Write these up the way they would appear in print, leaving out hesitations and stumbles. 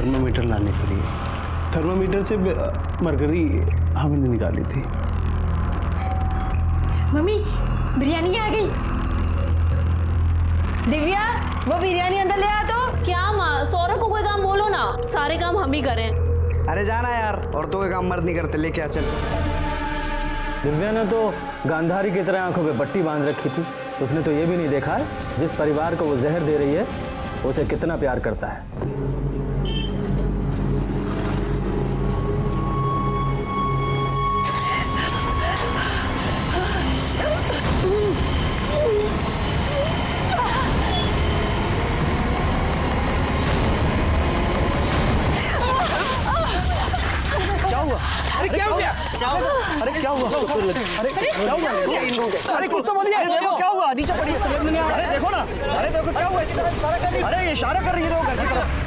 Thermometer लाने के लिए। थर्मामीटर से मरकरी हमने निकाली थी। मम्मी बिरयानी आ गई। दिव्या वो बिरयानी अंदर ले आ। तो क्या माँ, सौरभ को कोई काम बोलो ना, सारे काम हम ही करें। अरे जाना यार, औरतों के काम मर्द नहीं करते, लेके आ चल। दिव्या ने तो गांधारी की तरह आंखों पे पट्टी बांध रखी थी। उसने तो ये भी नहीं देखा जिस परिवार को वो जहर दे रही है उसे कितना प्यार करता है। अरे क्या हो गया? अरे क्या हुआ? अरे क्या हुआ? अरे कुछ तो बोलिए। देखो क्या हुआ, नीचे पड़ी है। अरे देखो ना, अरे देखो क्या हुआ? अरे ये इशारा कर रही है घर की तरफ।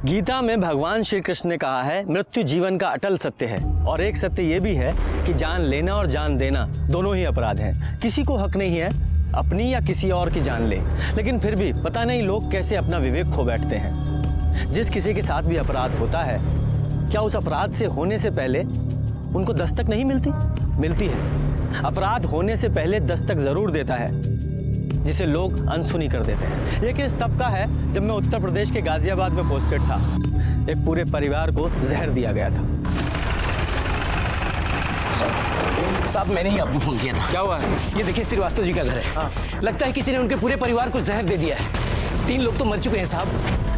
गीता में भगवान श्री कृष्ण ने कहा है मृत्यु जीवन का अटल सत्य है, और एक सत्य ये भी है कि जान लेना और जान देना दोनों ही अपराध हैं। किसी को हक नहीं है अपनी या किसी और की जान ले, लेकिन फिर भी पता नहीं लोग कैसे अपना विवेक खो बैठते हैं। जिस किसी के साथ भी अपराध होता है, क्या उस अपराध से होने से पहले उनको दस्तक नहीं मिलती? मिलती है। अपराध होने से पहले दस्तक जरूर देता है, जिसे लोग अनसुनी कर देते हैं। ये केस तब का है जब मैं उत्तर प्रदेश के गाजियाबाद में पोस्टेड था। एक पूरे परिवार को जहर दिया गया था। साहब मैंने ही आपको फोन किया था। क्या हुआ है? ये देखिए श्रीवास्तव जी का घर है। हाँ। लगता है किसी ने उनके पूरे परिवार को जहर दे दिया है। 3 लोग तो मर चुके हैं साहब,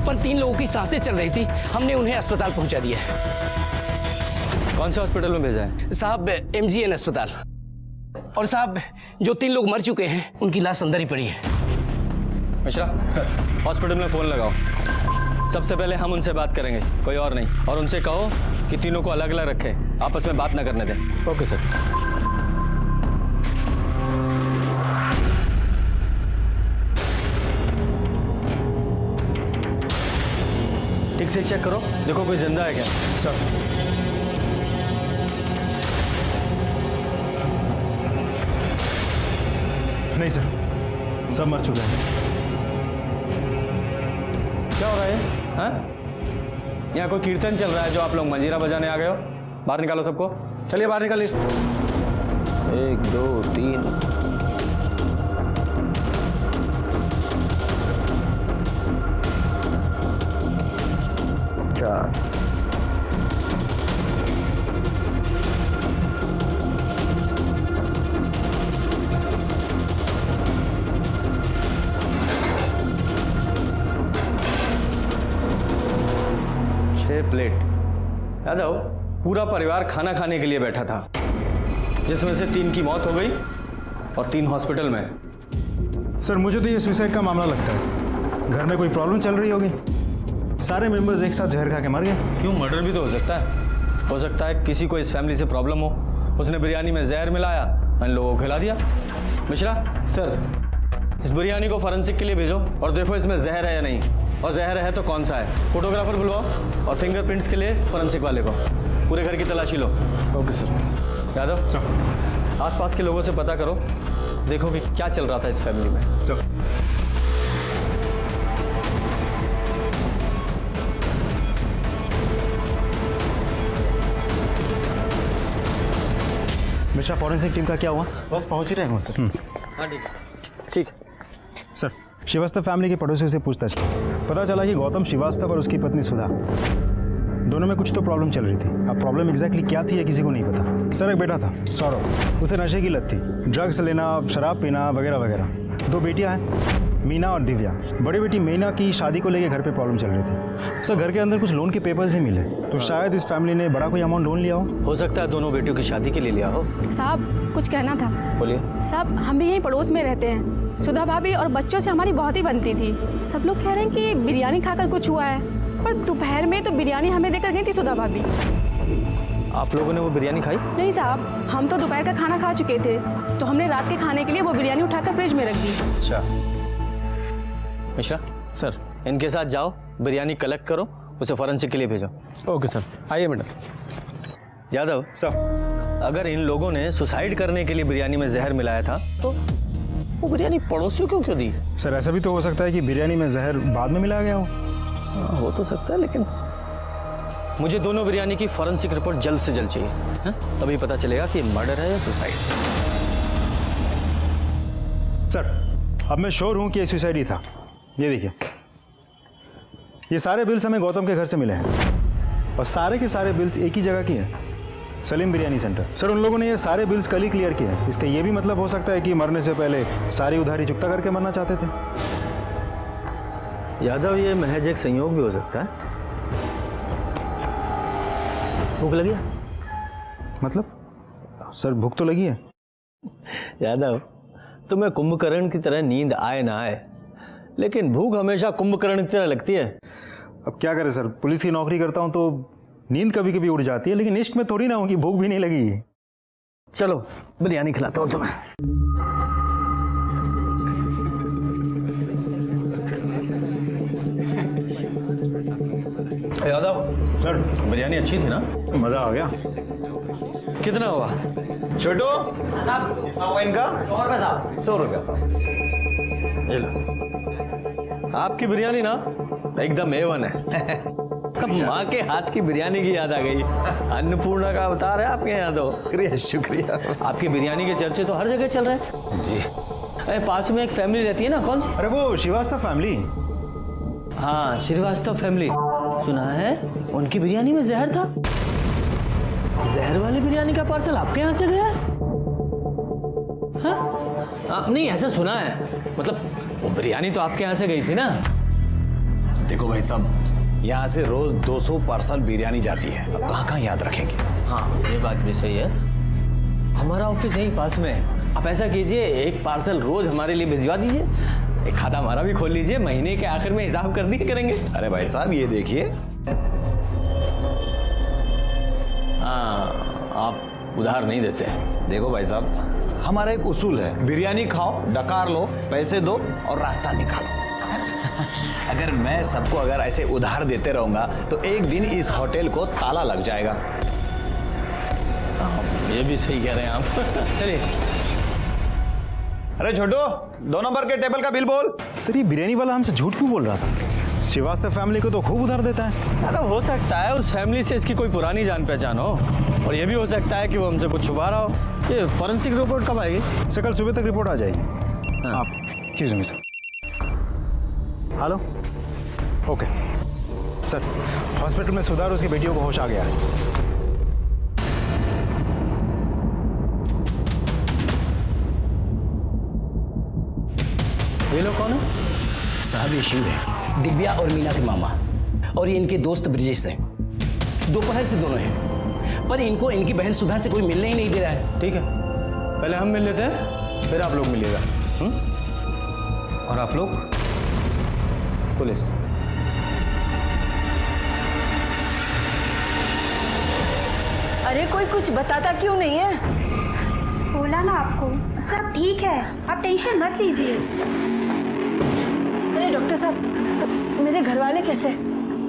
पर 3 लोगों की सांसें चल रही थी। हमने उन्हें अस्पताल पहुंचा दिया है। कौन से हॉस्पिटल में भेजा है? साहब MGN अस्पताल। और साहब जो 3 लोग मर चुके हैं उनकी लाश अंदर ही पड़ी है। मिश्रा सर, हॉस्पिटल में फोन लगाओ। सबसे पहले हम उनसे बात करेंगे, कोई और नहीं। और उनसे कहो कि तीनों को अलग अलग रखे, आपस में बात ना करने दें। Okay sir. ठीक से चेक करो, देखो कोई जिंदा है क्या। सर नहीं सर, सब मर चुके हैं। क्या हो रहा है? हाँ, यहाँ कोई कीर्तन चल रहा है जो आप लोग मंजीरा बजाने आ गए हो? बाहर निकालो सबको। चलिए बाहर निकालिए। 1 2 3 4। प्लेट। यादव, पूरा परिवार खाना खाने के लिए बैठा था, जिसमें से 3 की मौत हो गई और 3 हॉस्पिटल में। सर मुझे तो ये सुसाइड का मामला लगता है। घर में कोई प्रॉब्लम चल रही होगी, सारे मेंबर्स एक साथ जहर खा के मर गए। क्यों, मर्डर भी तो हो सकता है। हो सकता है किसी को इस फैमिली से प्रॉब्लम हो, उसने बिरयानी में जहर मिलाया, इन लोगों को खिला दिया। मिश्रा सर, इस बिरयानी को फॉरेंसिक के लिए भेजो और देखो इसमें जहर है या नहीं, और जहर है तो कौन सा है। फोटोग्राफर बुलवाओ और फिंगरप्रिंट्स के लिए फॉरेंसिक वाले को। पूरे घर की तलाशी लो। Okay sir. यादव सर, आसपास के लोगों से पता करो, देखो कि क्या चल रहा था इस फैमिली में। सर मिश्रा, फॉरेंसिक टीम का क्या हुआ? बस पहुंच ही रहे हैं सर। हाँ ठीक है, ठीक। सर श्रीवास्तव फैमिली के पड़ोसियों से पूछताछ की, पता चला कि गौतम श्रीवास्तव और उसकी पत्नी सुधा दोनों में कुछ तो प्रॉब्लम चल रही थी। अब प्रॉब्लम एग्जैक्टली क्या थी ये किसी को नहीं पता। सर एक बेटा था सौरभ, उसे नशे की लत थी, ड्रग्स लेना, शराब पीना वगैरह वगैरह। 2 बेटियां हैं, मीना और दिव्या। बड़ी बेटी मीना की शादी को लेकर घर पे प्रॉब्लम चल रही थी। सर घर के अंदर कुछ लोन के पेपर्स भी मिले, तो शायद इस फैमिली ने बड़ा कोई अमाउंट लोन लिया हो सकता है दोनों बेटियों की शादी के लिए लिया हो। साहब कुछ कहना था। बोलिए। साहब हम भी यहीं पड़ोस में रहते हैं। सुधा भाभी और बच्चों से हमारी बहुत ही बनती थी। सब लोग कह रहे हैं कि बिरयानी खाकर कुछ हुआ है, पर दोपहर में तो बिरयानी हमें देकर गई थी सुधा भाभी। आप लोगों ने वो बिरयानी खाई? नहीं साहब, हम तो दोपहर का खाना खा चुके थे। तो हमने रात के खाने के लिए वो बिरयानी उठाकर फ्रिज में रख दी। अच्छा मिश्रा सर, इनके साथ जाओ, बिरयानी कलेक्ट करो, उसे फॉरेंसिक के लिए भेजो। ओके सर, आइए मैडम। यादव सर अगर इन लोगों ने सुसाइड करने के लिए बिरयानी में जहर मिलाया था तो वो बिरयानी पड़ोसियों को क्यों दी? सर ऐसा भी तो हो सकता है कि बिरयानी में जहर बाद में मिलाया गया हो। हो तो सकता है, लेकिन मुझे दोनों बिरयानी की फॉरेंसिक रिपोर्ट जल्द से जल्द चाहिए, है? तभी पता चलेगा कि मर्डर है या सुसाइड। सर अब मैं श्योर हूँ कि ये सुसाइड ही था। ये देखिए, ये सारे बिल्स हमें गौतम के घर से मिले हैं और सारे के सारे बिल्स एक ही जगह की हैं, सलीम बिरयानी सेंटर। सर उन लोगों ने ये सारे बिल्स कल ही क्लियर किए हैं। इसका ये भी मतलब हो सकता है कि मरने से पहले सारी उधारी चुकता करके मरना चाहते थे। यादव ये महज एक संयोग भी हो सकता है। भूख लगी है? मतलब सर भूख तो लगी है। यादव तुम्हें कुंभकर्ण की तरह नींद आए ना आए, लेकिन भूख हमेशा कुंभकर्ण की तरह लगती है। अब क्या करें सर, पुलिस की नौकरी करता हूँ तो नींद कभी कभी उड़ जाती है, लेकिन इश्क में थोड़ी ना हो कि भूख भी नहीं लगी। चलो बिरयानी खिलाता हूँ तुम्हें। यादव सर बिरयानी अच्छी थी ना? मज़ा आ गया। कितना हुआ? छोटू वो इनका 100 रुपया साहब। ये लो। आपकी बिरयानी ना एकदम A1 है। कब माँ के हाथ की बिरयानी की याद आ गई। अन्नपूर्णा का अवतार है आपके यहाँ तो। शुक्रिया शुक्रिया। आपकी बिरयानी के चर्चे तो हर जगह चल रहे हैं जी। अरे पास में एक फैमिली रहती है ना, कौन सी? अरे वो श्रीवास्तव फैमिली। हाँ श्रीवास्तव फैमिली, सुना है उनकी बिरयानी में जहर था। जहर वाली बिरयानी का पार्सल आपके यहाँ से गया? हाँ नहीं, ऐसा सुना है, मतलब वो बिरयानी तो आपके यहाँ से गई थी ना? देखो भाई साहब, यहाँ से रोज 200 पार्सल बिरयानी जाती है, अब कहाँ याद रखेंगे। हाँ ये बात भी सही है। हमारा ऑफिस यहीं पास में है, आप ऐसा कीजिए एक पार्सल रोज हमारे लिए भिजवा दीजिए, एक खाता हमारा भी खोल लीजिए, महीने के आखिर में हिसाब कर दिए करेंगे। अरे भाई साहब ये देखिए। हाँ आप उधार नहीं देते हैं। देखो भाई साहब, हमारा एक उसूल है, बिरयानी खाओ, डकार लो, पैसे दो और रास्ता निकालो। अगर मैं सबको अगर ऐसे उधार देते रहूंगा तो एक दिन इस होटल को ताला लग जाएगा। ये भी सही कह रहे हैं आप। चलिए। अरे छोटू, 2 नंबर के टेबल का बिल बोल। सर ये बिरयानी वाला हमसे झूठ क्यों बोल रहा था? श्रीवास्तव फैमिली को तो खूब उधार देता है। अरे हो सकता है उस फैमिली से इसकी कोई पुरानी जान पहचान हो, और ये भी हो सकता है कि वो हमसे कुछ छुपा रहा हो। ये फॉरेंसिक रिपोर्ट कब आएगी? सर कल सुबह तक रिपोर्ट आ जाएगी। आप excuse me sir. Hello, okay sir, hospital में सुधार, उसकी बेटियों को होश आ गया है। ये लोग कौन है? साहब ये शिव है, दिव्या और मीना के मामा, और ये इनके दोस्त ब्रजेश हैं। दोपहर से दोनों हैं, पर इनको इनकी बहन सुधा से कोई मिलने ही नहीं दे रहा है। ठीक है, पहले हम मिल लेते हैं, फिर आप लोग मिलिएगा। और आप लोग पुलिस। अरे कोई कुछ बताता क्यों नहीं है? बोला ना आपको, सब ठीक है, आप टेंशन मत लीजिए। अरे डॉक्टर साहब, मेरे घर वाले कैसे?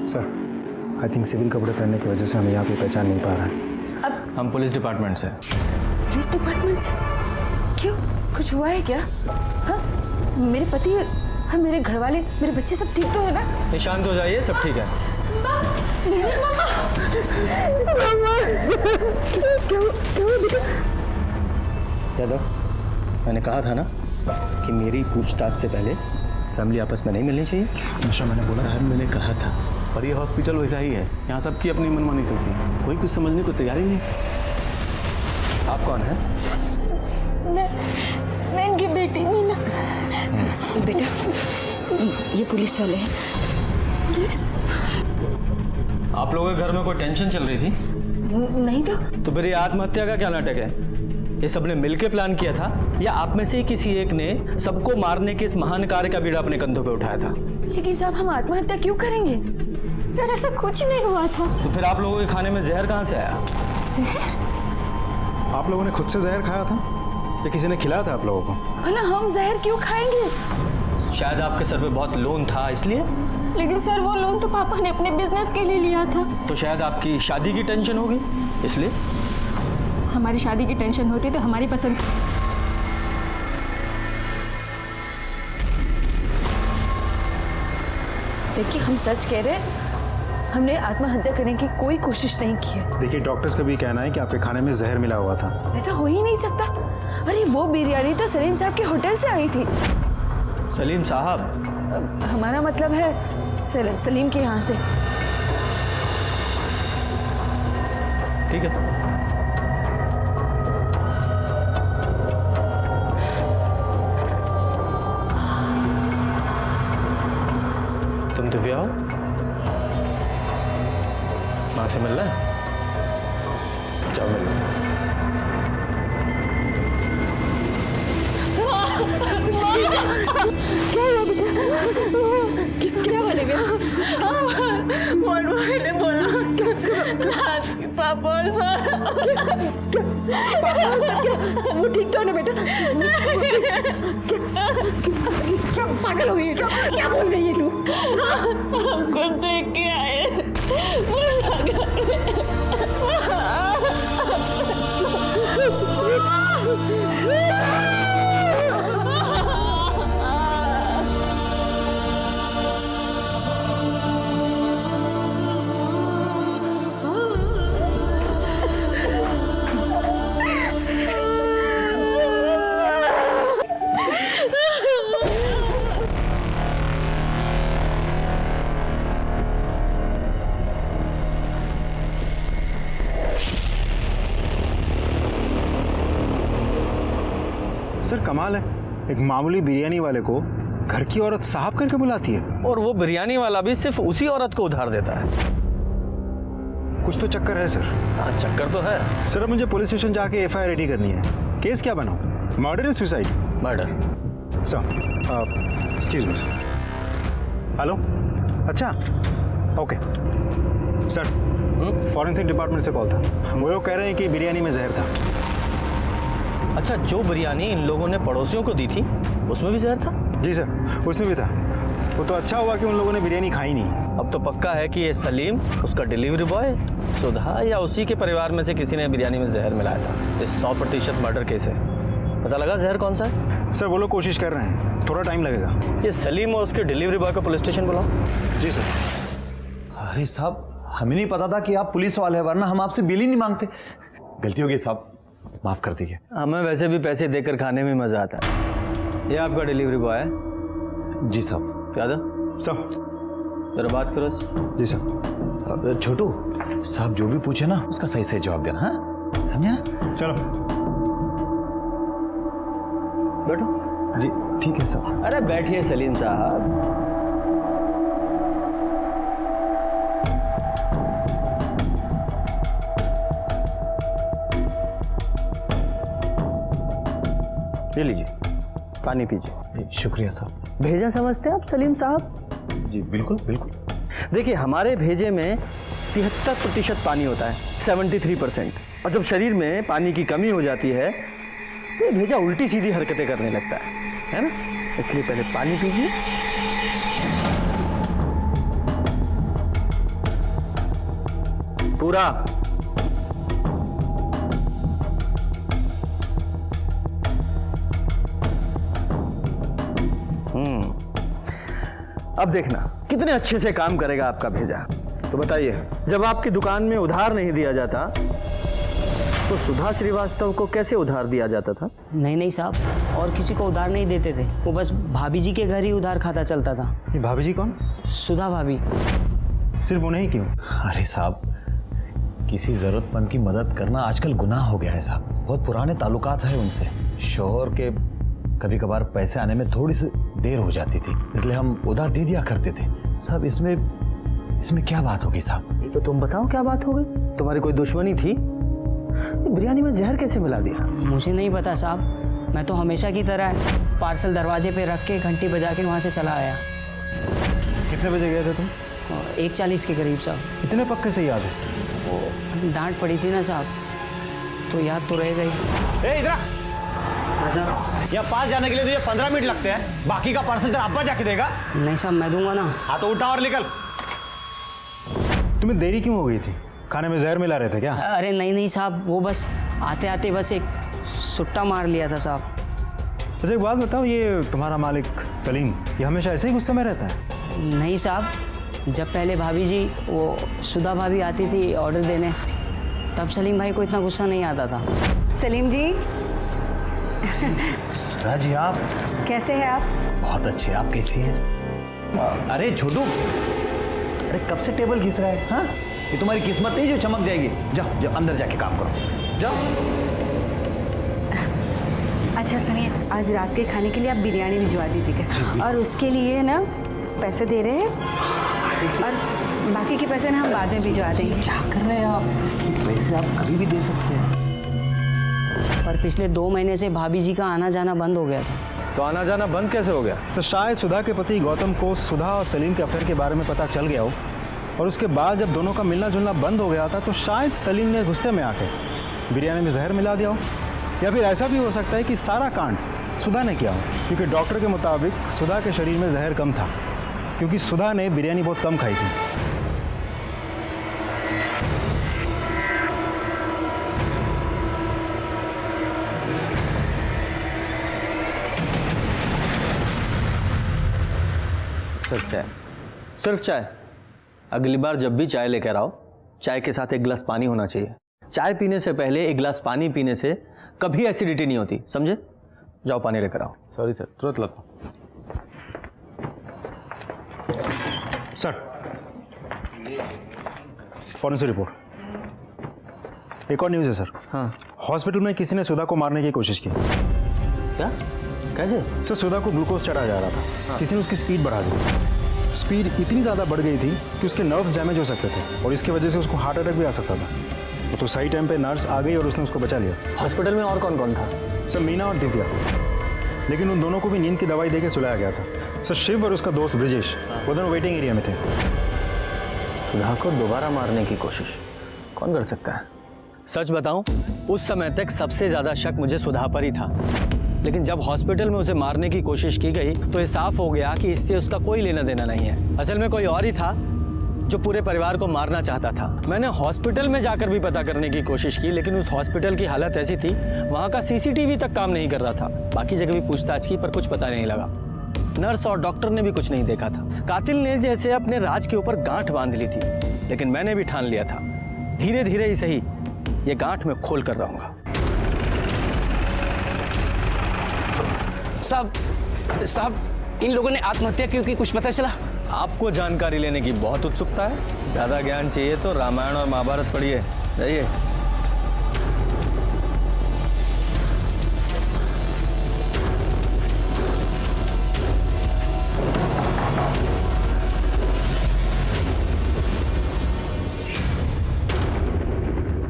सर आई थिंक सिविल कपड़े पहनने की वजह से हमें यहाँ पे पहचान नहीं पा रहा है। अब हम पुलिस डिपार्टमेंट से। पुलिस डिपार्टमेंट से? क्यों, कुछ हुआ है क्या? हाँ मेरे पति, हाँ मेरे घर वाले, मेरे बच्चे सब ठीक तो है ना? ये शांत हो जाइए, सब ठीक है। यादव, मैंने कहा था ना कि मेरी पूछताछ से पहले फैमिली आपस में नहीं मिलनी चाहिए। हमेशा मैंने बोला। साहब मैंने कहा था, और ये हॉस्पिटल वैसा ही है, यहाँ सबकी अपनी मनमानी चलती है, कोई कुछ समझने को तैयार ही नहीं। आप कौन हैं? मैं इनकी बेटी मीना। बेटा ये पुलिस वाले हैं। पुलिस? आप लोगों के घर में कोई टेंशन चल रही थी? नहीं तो फिर ये आत्महत्या का क्या नाटक है? ये सबने मिलकर प्लान किया था, या आप में से ही किसी एक ने सबको मारने के इस महान कार्य का बीड़ा अपने कंधों पे उठाया था? लेकिन साहब हम आत्महत्या क्यों करेंगे? सर ऐसा कुछ नहीं हुआ था। तो फिर आप लोगों के खाने में जहर कहाँ से आया? आप लोगों ने खुद से जहर खाया था ये किसी ने खिलाया था आप लोगों को? भला हम जहर क्यों खाएंगे? शायद आपके सर पे बहुत लोन था इसलिए। लेकिन सर वो लोन तो पापा ने अपने बिजनेस के लिए लिया था। तो शायद आपकी शादी की टेंशन होगी इसलिए। हमारी शादी की टेंशन होती तो हमारी पसंद। देखिए हम सच कह रहे हैं, हमने आत्महत्या करने की कोई कोशिश नहीं की है। देखिए डॉक्टर्स का भी कहना है कि आपके खाने में जहर मिला हुआ था। ऐसा हो ही नहीं सकता। अरे वो बिरयानी तो सलीम साहब के होटल से आई थी। सलीम साहब? हमारा मतलब है सलीम के यहाँ से। ठीक है। तुम दिव्या हो? मां से मिलना है? जाओ मिल लो। क्या बोलेगा? मैंने बोला पापा और वो ठीक तो है ना बेटा? क्या पागल हो गई है? क्या बोल रही है तू? हमको देख के आए। सर कमाल है, एक मामूली बिरयानी वाले को घर की औरत साहब करके बुलाती है। और वो बिरयानी वाला भी सिर्फ उसी औरत को उधार देता है। कुछ तो चक्कर है सर। हाँ चक्कर तो है। सर अब मुझे पुलिस स्टेशन जाके एफआईआर रेडी करनी है। केस क्या बनाऊं? मर्डर या suicide? Murder. Sir excuse me. Hello, अच्छा ओके सर, फॉरेंसिक डिपार्टमेंट से कॉल था। वो लोग कह रहे हैं कि बिरयानी में जहर था। अच्छा, जो बिरयानी इन लोगों ने पड़ोसियों को दी थी उसमें भी जहर था? जी सर, उसमें भी था। वो तो अच्छा हुआ कि उन लोगों ने बिरयानी खाई नहीं। अब तो पक्का है कि ये सलीम, उसका डिलीवरी बॉय, सुधा या उसी के परिवार में से किसी ने बिरयानी में जहर मिलाया था। ये 100% मर्डर केस है। पता लगा जहर कौन सा है? सर वो लोग कोशिश कर रहे हैं, थोड़ा टाइम लगेगा। ये सलीम और उसके डिलीवरी बॉय को पुलिस स्टेशन बुलाओ। जी सर। अरे साहब, हमें नहीं पता था कि आप पुलिस वाले हैं, वरना हम आपसे बिल ही नहीं मांगते। गलती हो गई साहब, माफ कर दीजिए। हमें वैसे भी पैसे देकर खाने में मजा आता है। ये आपका डिलीवरी बॉय है? जी साहब। क्या था सर? जरा बात करो। जी सर। छोटू साहब जो भी पूछे ना उसका सही सही जवाब देना, हाँ समझे ना? चलो बैठो। जी ठीक है साहब। अरे बैठिए सलीम साहब। ये लीजिए, पानी पीजिए। शुक्रिया साहब। भेजा समझते हैं आप सलीम साहब? जी बिल्कुल बिल्कुल। देखिए, हमारे भेजे में 73% पानी होता है, 73%। और जब शरीर में पानी की कमी हो जाती है तो ये भेजा उल्टी सीधी हरकतें करने लगता है ना? इसलिए पहले पानी पीजिए। पूरा। अब देखना कितने अच्छे से काम करेगा आपका भेजा। तो बताइए, जब आपकी दुकान में उधार नहीं दिया जाता तो सुधा श्रीवास्तव को कैसे उधार दिया जाता था? नहीं साहब, और किसी को उधार नहीं देते थे। वो बस भाभी जी के घर ही उधार खाता चलता था। ये भाभी जी कौन? सुधा भाभी। सिर्फ उन्हें ही क्यों? अरे साहब, किसी जरूरतमंद की मदद करना आजकल गुनाह हो गया है साहब। बहुत पुराने ताल्लुकात है उनसे। शोहर के कभी कभार पैसे आने में थोड़ी सी देर हो जाती थी, इसलिए हम उधार दे दिया करते थे। सब इसमें क्या बात होगी साहब? तो तुम बताओ क्या बात हो गई? तुम्हारी कोई दुश्मनी थी? बिरयानी में जहर कैसे मिला दिया? मुझे नहीं पता साहब, मैं तो हमेशा की तरह पार्सल दरवाजे पे रख के घंटी बजा के वहाँ से चला आया। कितने बजे गए थे तुम? 1:40 के करीब साहब। इतने पक्के से याद है? वो डांट पड़ी थी ना साहब, तो याद तो रह गई। इधर हाँ साहब। यहाँ पास जाने के लिए तुझे 15 मिनट लगते हैं, बाकी का पार्सल तेरा अब्बा जाके देगा। नहीं साहब, मैं दूंगा ना। हाँ तो उठा और निकल। तुम्हें देरी क्यों हो गई थी? खाने में जहर मिला रहे थे क्या? अरे नहीं नहीं साहब, वो बस आते आते बस एक सुट्टा मार लिया था साहब। अच्छा एक बात बताओ, ये तुम्हारा मालिक सलीम ये हमेशा ऐसे ही गुस्से में रहता है? नहीं साहब, जब पहले भाभी जी वो सुधा भाभी आती थी ऑर्डर देने, तब सलीम भाई को इतना गुस्सा नहीं आता था। सलीम जी, सुधा जी आप कैसे हैं आप? बहुत अच्छे, आप कैसी हैं? अरे छोटू, अरे कब से टेबल घिस रहा है? हाँ, ये तुम्हारी किस्मत नहीं जो चमक जाएगी। जाओ जाओ अंदर जाके काम करो, जाओ। अच्छा सुनिए, आज रात के खाने के लिए आप बिरयानी भिजवा दीजिएगा, और उसके लिए ना पैसे दे रहे हैं, और बाकी के पैसे ना हम बाद में भिजवा देंगे। क्या कर रहे हैं आप? पैसे आप कभी भी दे सकते हैं। पर पिछले 2 महीने से भाभी जी का आना जाना बंद हो गया था। तो आना जाना बंद कैसे हो गया? तो शायद सुधा के पति गौतम को सुधा और सलीम के अफेयर के बारे में पता चल गया हो, और उसके बाद जब दोनों का मिलना जुलना बंद हो गया था तो शायद सलीम ने गुस्से में आके बिरयानी में जहर मिला दिया हो, या फिर ऐसा भी हो सकता है कि सारा कांड सुधा ने किया हो, क्योंकि डॉक्टर के मुताबिक सुधा के शरीर में जहर कम था, क्योंकि सुधा ने बिरयानी बहुत कम खाई थी। सिर्फ चाय, सिर्फ चाय। अगली बार जब भी चाय लेकर आओ, चाय के साथ एक गिलास पानी होना चाहिए। चाय पीने से पहले एक गिलास पानी पीने से कभी एसिडिटी नहीं होती, समझे? जाओ पानी लेकर आओ। सॉरी सर, तुरंत लाता हूं। Sir, forensic report. एक और न्यूज़ है सर। हाँ। हॉस्पिटल में किसी ने सुधा को मारने की कोशिश की। क्या? कैसे? सर सुधा को ग्लूकोज चढ़ाया जा रहा था। हाँ। किसी ने उसकी स्पीड बढ़ा दी। स्पीड इतनी ज़्यादा बढ़ गई थी कि उसके नर्व्स डैमेज हो सकते थे, और इसकी वजह से उसको हार्ट अटैक भी आ सकता था। तो सही टाइम पे नर्स आ गई और उसने उसको बचा लिया। हॉस्पिटल में और कौन कौन था? सर मीना और दिव्या, लेकिन उन दोनों को भी नींद की दवाई देकर सुलाया गया था। सर शिव और उसका दोस्त ब्रिजेश वो दोनों वेटिंग एरिया में थे। सुधा को दोबारा मारने की कोशिश कौन कर सकता है? सच बताऊं, उस समय तक सबसे ज्यादा शक मुझे सुधा पर ही था, लेकिन जब हॉस्पिटल में उसे मारने की कोशिश की गई तो ये साफ हो गया कि इससे उसका कोई लेना देना नहीं है। असल में कोई और ही था जो पूरे परिवार को मारना चाहता था। मैंने हॉस्पिटल में जाकर भी पता करने की कोशिश की, लेकिन उस हॉस्पिटल की हालत ऐसी थी, वहां का सीसीटीवी तक काम नहीं कर रहा था। बाकी जगह भी पूछताछ की पर कुछ पता नहीं लगा। नर्स और डॉक्टर ने भी कुछ नहीं देखा था। कातिल ने जैसे अपने राज के ऊपर गांठ बांध ली थी, लेकिन मैंने भी ठान लिया था, धीरे धीरे ही सही ये गांठ में खोल कर रहूंगा। साहब, इन लोगों ने आत्महत्या क्यों की, कुछ पता चला? आपको जानकारी लेने की बहुत उत्सुकता है? ज्यादा ज्ञान चाहिए तो रामायण और महाभारत पढ़िए। जाइए।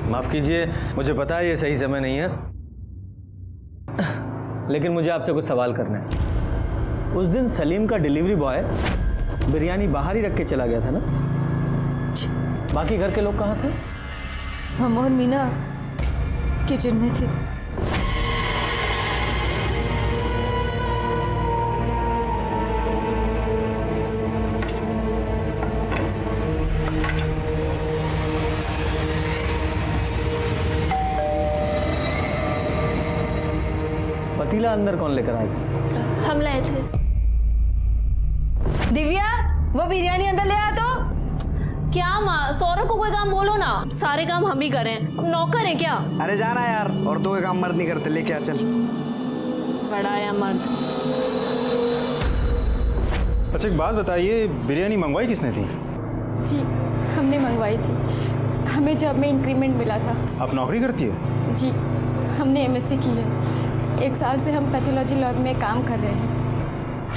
माफ कीजिए, मुझे पता है ये सही समय नहीं है, लेकिन मुझे आपसे कुछ सवाल करना है। उस दिन सलीम का डिलीवरी बॉय बिरयानी बाहर ही रख के चला गया था ना? बाकी घर के लोग कहाँ थे? हम और मीना किचन में थे। पतीला अंदर कौन लेकर आया? हम लाए थे। दिव्या, वो बिरयानी अंदर ले आ। तो क्या माँ, सौरभ को कोई काम बोलो ना, सारे काम हम ही करें, नौकर हैं क्या? अरे जाना यार, औरतों के काम मर्द नहीं करते, लेके आ चल। बड़ा या मर्द। अच्छा एक बात बताइए, बिरयानी मंगवाई किसने थी? जी हमने मंगवाई थी, हमें जॉब में इंक्रीमेंट मिला था। आप नौकरी करती है? जी हमने एमएससी की है, 1 साल से हम पैथोलॉजी लैब में काम कर रहे हैं।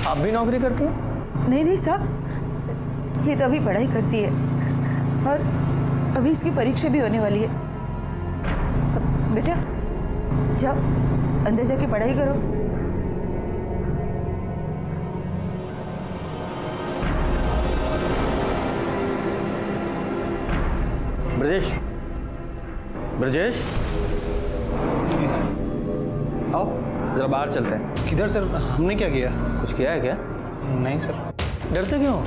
आप भी नौकरी करती हैं? नहीं नहीं साहब, ये तो अभी पढ़ाई करती है, और अभी इसकी परीक्षा भी होने वाली है। बेटा जाओ अंदर जाके पढ़ाई करो। ब्रजेश, ब्रजेश आओ जरा बाहर चलते हैं। किधर सर? हमने क्या किया? कुछ किया है क्या? नहीं सर। डरते क्यों?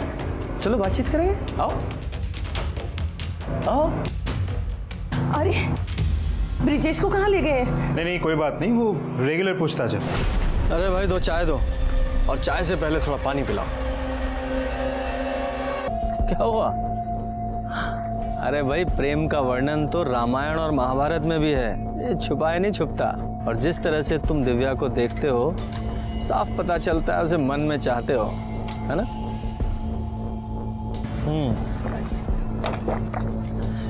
चलो बातचीत करेंगे, आओ आओ। अरे ब्रिजेश को कहाँ ले गए? नहीं कोई बात नहीं, वो रेगुलर पूछताछ है। अरे भाई 2 चाय दो, और चाय से पहले थोड़ा पानी पिलाओ। क्या हुआ? अरे भाई प्रेम का वर्णन तो रामायण और महाभारत में भी है, ये छुपाए नहीं छुपता। और जिस तरह से तुम दिव्या को देखते हो साफ पता चलता है उसे मन में चाहते हो, है ना?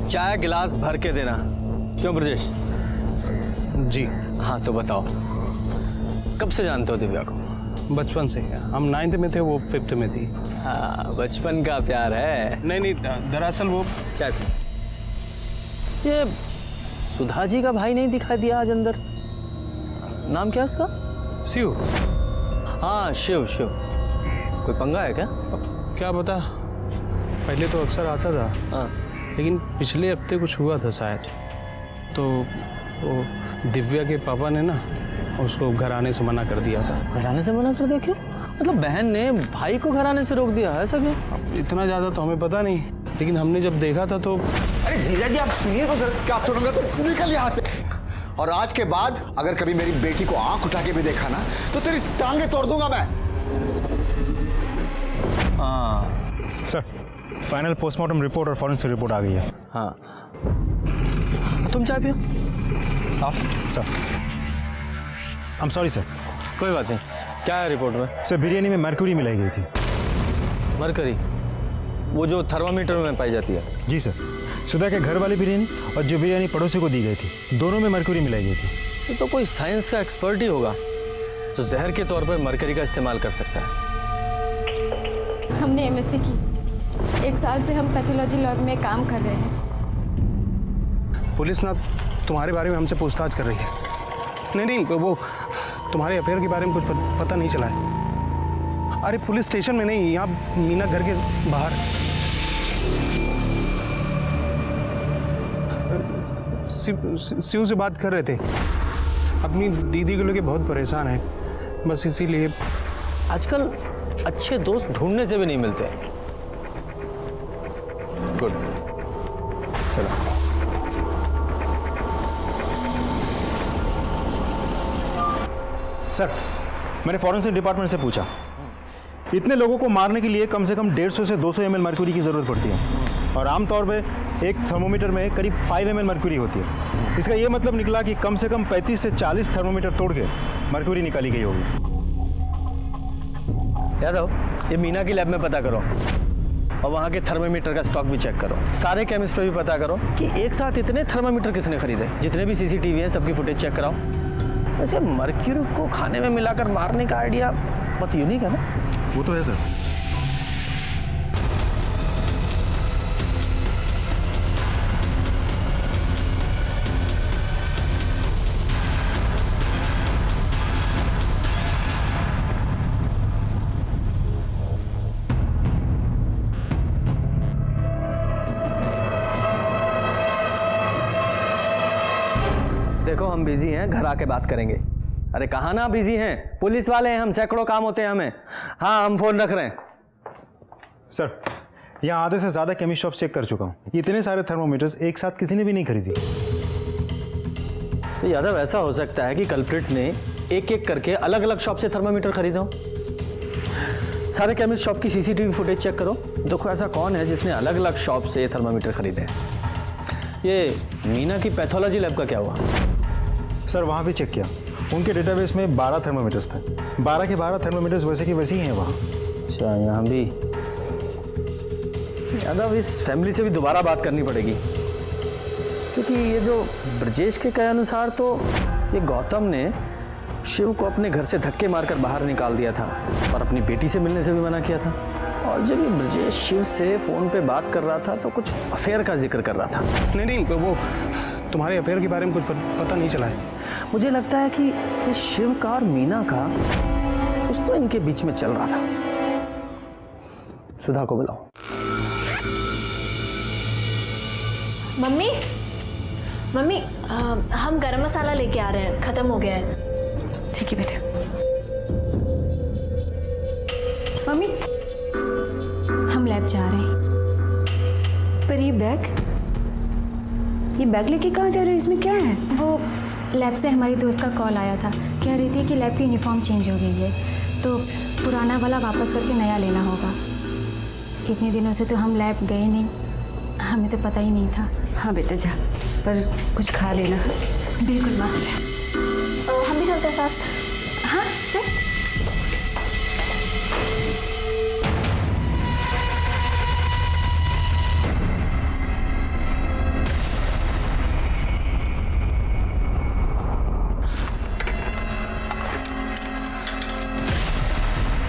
चाय गिलास भर के देना। क्यों ब्रजेश? जी। हाँ तो बताओ, कब से जानते हो दिव्या को? बचपन से। हम 9th में थे, वो 5th में थी। हाँ बचपन का प्यार है। नहीं, दरअसल वो चाय पी। ये सुधा जी का भाई नहीं दिखाई दिया आज अंदर? नाम क्या उसका? शिव। हाँ शिव। कोई पंगा है क्या? क्या पता, पहले तो अक्सर आता था। हाँ। लेकिन पिछले हफ्ते कुछ हुआ था शायद, तो वो दिव्या के पापा ने ना उसको घर आने से मना कर दिया था। घर आने से मना कर दिया? क्यों? मतलब बहन ने भाई को घर आने से रोक दिया, ऐसा क्यों? इतना ज़्यादा तो हमें पता नहीं, लेकिन हमने जब देखा था तो। अरे जीजा जी आप सुनिए तो सर। क्या सुनूंगा? तो निकल यहाँ से। और आज के बाद अगर कभी मेरी बेटी को आंख उठा के भी देखा ना तो तेरी टांगे तोड़ दूंगा मैं। हाँ सर, फाइनल पोस्टमार्टम रिपोर्ट और फॉरेंसिक रिपोर्ट आ गई है। हाँ तुम चाय पियो। आप sir. I am sorry sir. कोई बात नहीं। क्या है रिपोर्ट में? सर बिरयानी में मर्क्यूरी मिलाई गई थी। मरकरी? वो जो थर्मामीटर में पाई जाती है? जी सर। सुधा के घर वाली बिरयानी और जो बिरयानी पड़ोसी को दी गई थी, दोनों में मर्क्यूरी मिलाई गई थी। ये तो कोई साइंस का एक्सपर्ट ही होगा तो जहर के तौर पर मरकरी का इस्तेमाल कर सकता है। हमने MSc की, 1 साल से हम पैथोलॉजी लैब में काम कर रहे हैं। पुलिस ना तुम्हारे बारे में हमसे पूछताछ कर रही है। नहीं, वो तुम्हारे अफेयर के बारे में कुछ पता नहीं चला है। अरे पुलिस स्टेशन में नहीं, यहाँ मीना घर के बाहर। शिव से बात कर रहे थे, अपनी दीदी को लेके बहुत परेशान है, बस इसीलिए। आजकल अच्छे दोस्त ढूंढने से भी नहीं मिलते। गुड, चलो। सर मैंने फॉरेंसिक डिपार्टमेंट से पूछा, इतने लोगों को मारने के लिए कम से कम 150 से 200 ml मर्क्यूरी की ज़रूरत पड़ती है, और आमतौर पे एक थर्मोमीटर में करीब 5 ml मर्क्यूरी होती है। इसका ये मतलब निकला कि कम से कम 35 से 40 थर्मोमीटर तोड़ के मर्क्यूरी निकाली गई होगी। यादव, ये मीना की लैब में पता करो और वहाँ के थर्मामीटर का स्टॉक भी चेक करो। सारे केमिस्ट पे भी पता करो कि एक साथ इतने थर्मामीटर किसने खरीदे। जितने भी CCTV हैं सबकी फुटेज चेक कराओ। वैसे मर्क्यूरी को खाने में मिलाकर मारने का आइडिया बहुत यूनिक है ना? वो तो है सर। देखो हम बिजी हैं, घर आके बात करेंगे। अरे कहाँ ना बिजी हैं, पुलिस वाले हैं हम, सैकड़ों काम होते हैं हमें। हाँ हम फोन रख रहे हैं। सर यहाँ आधे से ज़्यादा केमिस्ट शॉप चेक कर चुका हूँ, इतने सारे थर्मोमीटर्स एक साथ किसी ने भी नहीं खरीदी। तो यादव ऐसा हो सकता है कि कल्प्रिट ने एक एक करके अलग अलग शॉप से थर्मामीटर खरीदा हो। सारे केमिस्ट शॉप की CCTV फुटेज चेक करो, देखो ऐसा कौन है जिसने अलग अलग शॉप से ये थर्मामीटर खरीदे हैं। ये मीना की पैथोलॉजी लैब का क्या हुआ? सर वहाँ भी चेक किया, उनके डेटाबेस में 12 थर्मोमीटर्स थे। 12 के 12 थर्मोमीटर्स वैसे की वैसे ही हैं वहाँ। अच्छा यहाँ भी। यादव इस फैमिली से भी दोबारा बात करनी पड़ेगी, क्योंकि ये जो ब्रजेश के कहे अनुसार तो ये गौतम ने शिव को अपने घर से धक्के मारकर बाहर निकाल दिया था और अपनी बेटी से मिलने से भी मना किया था। और जब ये ब्रजेश शिव से फ़ोन पे बात कर रहा था तो कुछ अफेयर का जिक्र कर रहा था। नहीं, वो तुम्हारे अफेयर के बारे में कुछ पता नहीं चला है। मुझे लगता है कि ये शिव का और मीना का कुछ तो इनके बीच में चल रहा था। सुधा को बुलाओ। मम्मी हम गरम मसाला लेके आ रहे हैं, खत्म हो गया है। ठीक है बेटे। मम्मी, हम लैब जा रहे हैं। पर ये बैग लेके कहाँ जा रहे हो? इसमें क्या है? वो लैब से हमारी दोस्त का कॉल आया था, कह रही थी कि लैब की यूनिफॉर्म चेंज हो गई है, तो पुराना वाला वापस करके नया लेना होगा। इतने दिनों से तो हम लैब गए नहीं, हमें तो पता ही नहीं था। हाँ बेटा जा, पर कुछ खा लेना। बिल्कुल माँ। हम भी चलते हैं साथ। हाँ चल।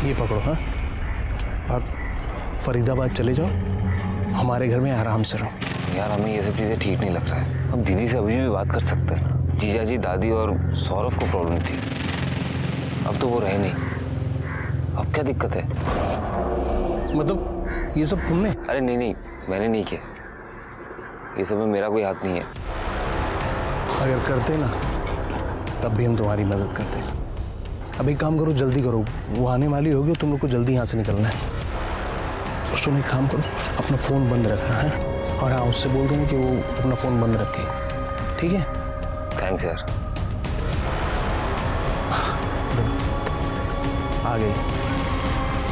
ये पकड़ो। हाँ, और फरीदाबाद चले जाओ, हमारे घर में आराम से रहो। यार हमें ये सब चीज़ें ठीक नहीं लग रहा है। हम दीदी से अभी भी बात कर सकते हैं ना। जीजा जी, दादी और सौरभ को प्रॉब्लम थी, अब तो वो रहे नहीं। अब क्या दिक्कत है? मतलब ये सब तुमने? अरे नहीं, मैंने नहीं किया। ये सब में मेरा कोई हाथ नहीं है। अगर करते ना तब भी हम तुम्हारी मदद करते। अब एक काम करो, जल्दी करो, वो आने वाली होगी, तुम लोग को जल्दी यहाँ से निकलना है। तो सुनो, एक काम करो, अपना फ़ोन बंद रखना है, और हाँ उससे बोल देना कि वो अपना फ़ोन बंद रखे, ठीक है? थैंक्स यार। आ गई।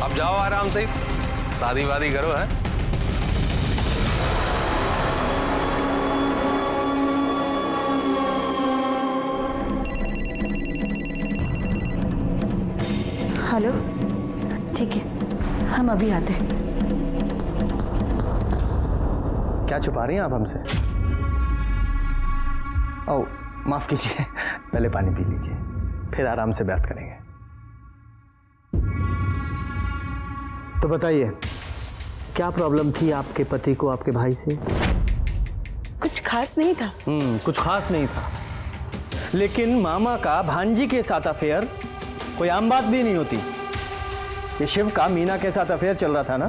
अब जाओ आराम से, शादी वादी करो। है हेलो, ठीक है, हम अभी आते हैं। क्या छुपा रही हैं आप हमसे? ओह माफ कीजिए, पहले पानी पी लीजिए, फिर आराम से बात करेंगे। तो बताइए, क्या प्रॉब्लम थी आपके पति को आपके भाई से? कुछ खास नहीं था। कुछ खास नहीं था, लेकिन मामा का भांजी के साथ अफेयर कोई आम बात भी नहीं होती। ये शिव का मीना के साथ अफेयर चल रहा था ना,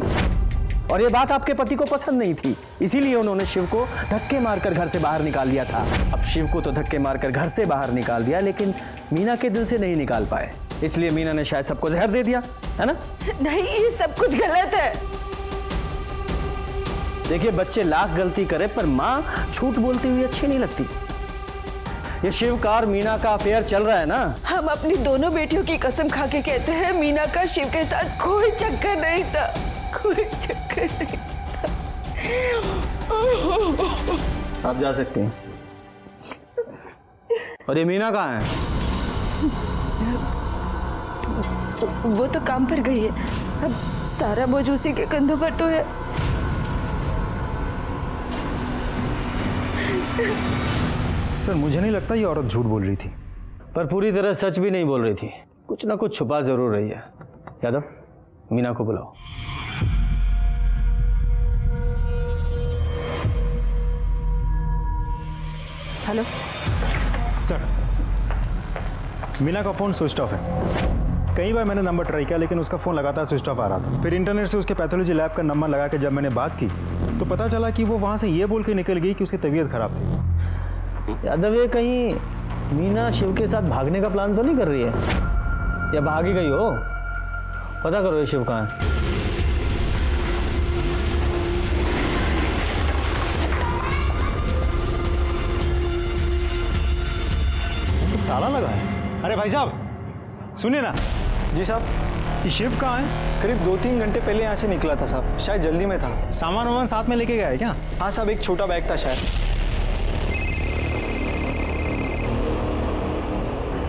और ये बात आपके पति को पसंद नहीं थी, इसीलिए उन्होंने शिव को धक्के मारकर घर से बाहर निकाल दिया था। अब शिव को तो धक्के मारकर घर से बाहर निकाल दिया, लेकिन मीना के दिल से नहीं निकाल पाए, इसलिए मीना ने शायद सबको जहर दे दिया, है ना? नहीं, ये सब कुछ गलत है। देखिए, बच्चे लाख गलती करे पर माँ झूठ बोलती हुई अच्छी नहीं लगती। ये शिव का और मीना का अफेयर चल रहा है ना। हम अपनी दोनों बेटियों की कसम खा के कहते हैं, मीना का शिव के साथ कोई चक्कर नहीं था, कोई चक्कर नहीं था। आप जा सकते हैं। और ये मीना कहाँ है? वो तो काम पर गई है, अब सारा बोझ उसी के कंधों पर तो है। सर मुझे नहीं लगता ये औरत झूठ बोल रही थी। पर पूरी तरह सच भी नहीं बोल रही थी, कुछ ना कुछ छुपा जरूर रही है। यादव, मीना को बुलाओ। हेलो सर, मीना का फ़ोन स्विच ऑफ है। कई बार मैंने नंबर ट्राई किया, लेकिन उसका फ़ोन लगातार स्विच ऑफ आ रहा था। फिर इंटरनेट से उसके पैथोलॉजी लैब का नंबर लगा के जब मैंने बात की तो पता चला कि वो वहाँ से ये बोल के निकल गई कि उसकी तबीयत खराब थी। यादव, ये कहीं मीना शिव के साथ भागने का प्लान तो नहीं कर रही है, या भाग ही गई हो? पता करो ये शिव कहाँ है। ताला लगा है। अरे भाई साहब सुनिए ना। जी साहब। ये शिव कहाँ है? करीब 2-3 घंटे पहले यहाँ से निकला था साहब, शायद जल्दी में था। सामान वामान साथ में लेके गया है क्या? हाँ साहब, एक छोटा बैग था शायद।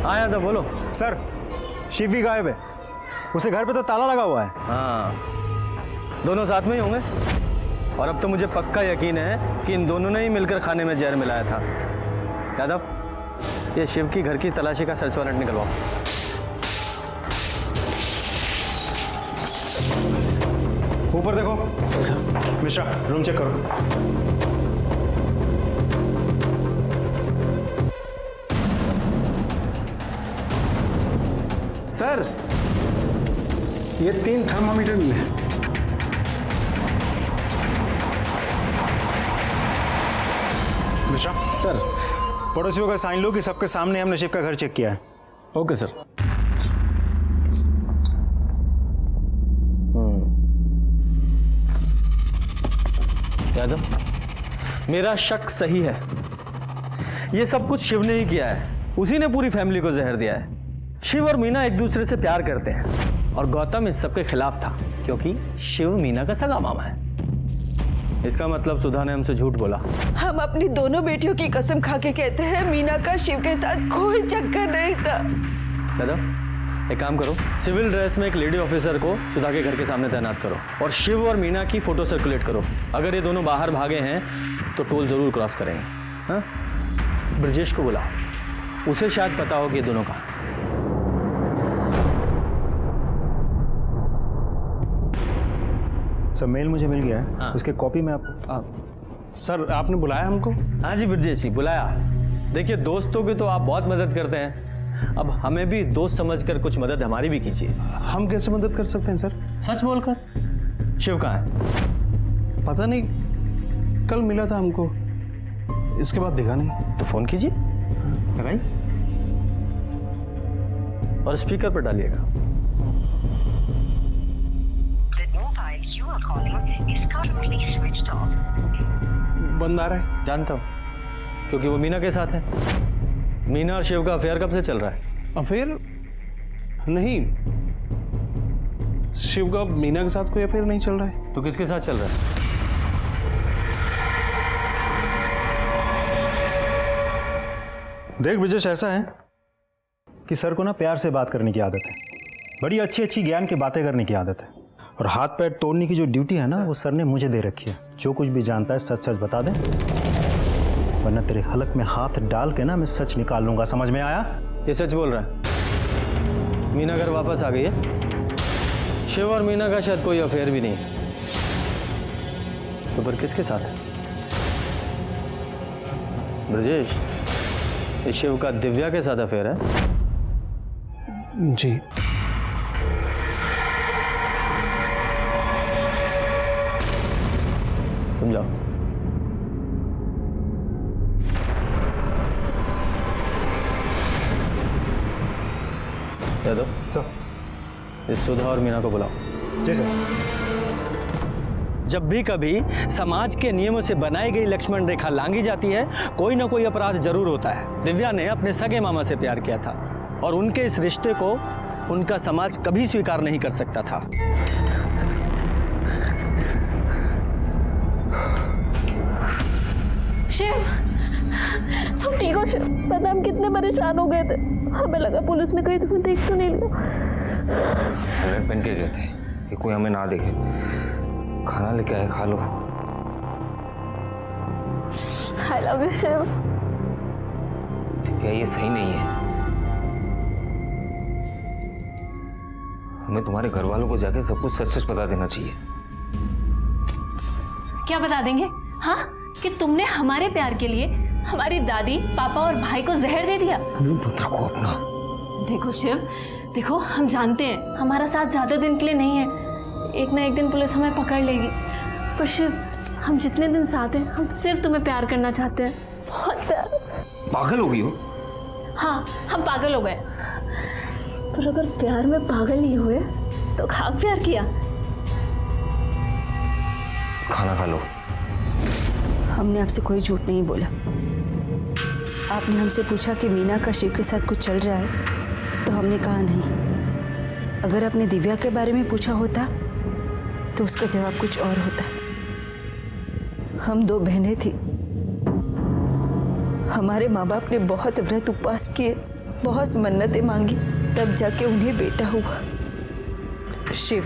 हाँ यादव बोलो। सर, शिव भी गायब है, उसे घर पे तो ताला लगा हुआ है। हाँ, दोनों साथ में ही होंगे, और अब तो मुझे पक्का यकीन है कि इन दोनों ने ही मिलकर खाने में जहर मिलाया था। यादव, ये शिव की घर की तलाशी का सर्च वारंट निकलवाओ। ऊपर देखो। मिश्रा, रूम चेक करो। सर, ये 3 थर्मामीटर मिले। मिश्रा सर, पड़ोसियों का साइन लो कि सबके सामने हमने शिव का घर चेक किया है। Okay sir. यादव, मेरा शक सही है। ये सब कुछ शिव ने ही किया है। उसी ने पूरी फैमिली को जहर दिया है। शिव और मीना एक दूसरे से प्यार करते हैं और गौतम इस सब के खिलाफ था क्योंकि शिव मीना का सगा मामा है। इसका मतलब सुधा ने हमसे झूठ बोला। हम अपनी दोनों बेटियों की कसम खा के कहते हैं मीना का शिव के साथ कोई चक्कर नहीं था। यादव, एक काम करो, सिविल ड्रेस में एक लेडी ऑफिसर को सुधा के घर के सामने तैनात करो और शिव और मीना की फोटो सर्कुलेट करो। अगर ये दोनों बाहर भागे हैं तो टोल जरूर क्रॉस करेंगे। हाँ, ब्रजेश को बुलाओ, उसे शायद पता हो कि ये दोनों कहाँ हैं। सर मेल मुझे मिल गया है। हाँ। उसके कॉपी में सर आपने बुलाया हमको? हाँ जी ब्रजेश जी, बुलाया। देखिए, दोस्तों की तो आप बहुत मदद करते हैं, अब हमें भी दोस्त समझकर कुछ मदद हमारी भी कीजिए। हम कैसे मदद कर सकते हैं सर? सच बोलकर। शिव कहाँ है? पता नहीं, कल मिला था हमको, इसके बाद दिखा नहीं। तो फोन कीजिए, लगाइए और स्पीकर पर डालिएगा। बंद आ रहा है। जानता हूँ, क्योंकि वो मीना के साथ है। मीना और शिव का अफेयर कब से चल रहा है? अफेयर नहीं, शिव का मीना के साथ कोई अफेयर नहीं चल रहा है। तो किसके साथ चल रहा है? देख ब्रजेश, ऐसा है कि सर को ना प्यार से बात करने की आदत है, बड़ी अच्छी अच्छी ज्ञान की बातें करने की आदत है, और हाथ पैर तोड़ने की जो ड्यूटी है ना वो सर ने मुझे दे रखी है। जो कुछ भी जानता है सच सच बता दे, वरना तेरे हलक में हाथ डाल के ना मैं सच निकाल लूंगा। समझ में आया? ये सच बोल रहा है। मीना घर वापस आ गई है। शिव और मीना का शायद कोई अफेयर भी नहीं है। तो फिर किसके साथ है? ब्रजेश, ये शिव का दिव्या के साथ अफेयर है? जी। तुम जाओ। दे दो सर। इस सुधा और मीना को बुलाओ। जी सर। जब भी कभी समाज के नियमों से बनाई गई लक्ष्मण रेखा लांघी जाती है, कोई ना कोई अपराध जरूर होता है। दिव्या ने अपने सगे मामा से प्यार किया था और उनके इस रिश्ते को उनका समाज कभी स्वीकार नहीं कर सकता था। शिव, तुम ठीक हो? शिव, पता हम कितने परेशान हो गए थे। हमें लगा पुलिस ने कहीं तुम्हें देख तो नहीं लिया। हेलमेट पहन के गए थे कि कोई हमें ना देखे। खाना लेके आए, खा लो। I love you, Shiv. क्या ये सही नहीं है? हमें तुम्हारे घर वालों को जाके सब कुछ सच सच बता देना चाहिए। क्या बता देंगे? हाँ, कि तुमने हमारे प्यार के लिए हमारी दादी, पापा और भाई को जहर दे दिया। पुत्र को अपना। देखो शिव, देखो, हम जानते हैं हमारा साथ ज्यादा दिन के लिए नहीं है। एक ना एक दिन पुलिस हमें पकड़ लेगी। पर शिव, हम जितने दिन साथ हैं, हम सिर्फ तुम्हें प्यार करना चाहते हैं। बहुत प्यार। पागल हो गई हो? हाँ, हम पागल हो गए। पर अगर प्यार में पागल नहीं हुए तो खाक प्यार किया। खाना खा लो। हमने आपसे कोई झूठ नहीं बोला। आपने हमसे पूछा कि मीना का शिव के साथ कुछ चल रहा है, तो हमने कहा नहीं। अगर आपने दिव्या के बारे में पूछा होता तो उसका जवाब कुछ और होता। हम दो बहनें थी। हमारे माँ बाप ने बहुत व्रत उपवास किए, बहुत मन्नतें मांगी, तब जाके उन्हें बेटा हुआ, Shiv.